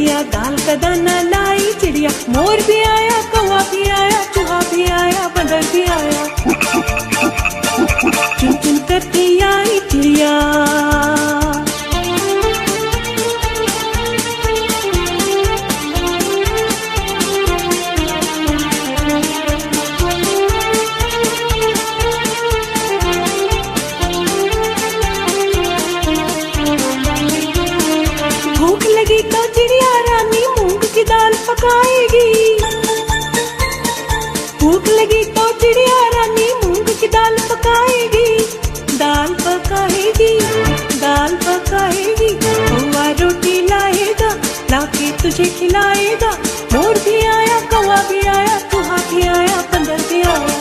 चिड़िया, दाल का दाना लाई चिड़िया। मोर भी आया, कौवा भी आया, चूहा भी आया, बंदर भी आया। चुन चुन करती आई चिड़िया। भूख लगी तो चिड़िया रानी मूंग की दाल पकाएगी। भूख लगी तो चिड़िया रानी मूंग की दाल पकाएगी। दाल पकाएगी, दाल पकाएगी। कौवा रोटी लाएगा, लाके तुझे खिलाएगा। मोर भी आया, कौवा भी आया, चूहा भी आया, बंदर भी आया।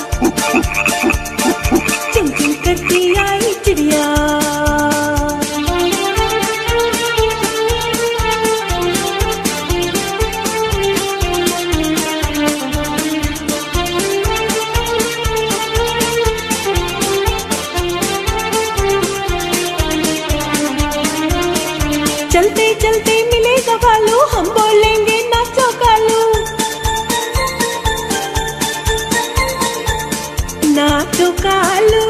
चुन चुन करती आई चिड़िया। चलते चलते मिलेगा भालू, हम बोलेंगे नाचो कालू। नाचो कालू,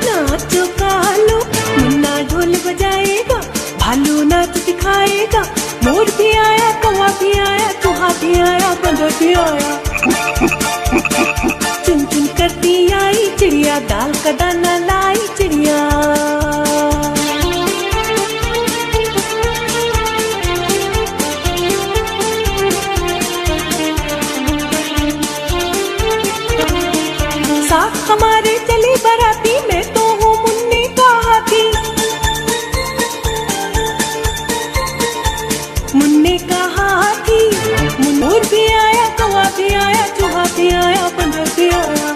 नाचो कालू। मुन्ना ढोल बजाएगा, भालू नाच दिखाएगा। मोर भी आया, कौवा भी आया, चूहा भी आया, बंदर भी आया। चुन चुन करती आई चिड़िया, दाल का दाना लाई चिड़िया। साथ हमारे चली बराती, मैं तो हूँ मुन्ने का हाथी। मुन्ने का हाथी। मोर भी आया, कौवा भी आया, चूहा भी आया, बंदर भी आया।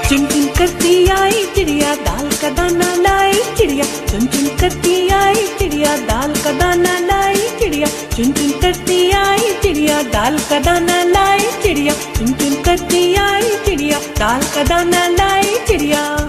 चुन चुन करती आई चिड़िया, दाल का दाना लाई चिड़िया। चुन चुन करती आई चिड़िया, दाल का दाना लाई चिड़िया। चुन चुन करती आई चिड़िया, दाल का दाना लाई चिड़िया। चुन चुन करती आई चिड़िया, दाल का दाना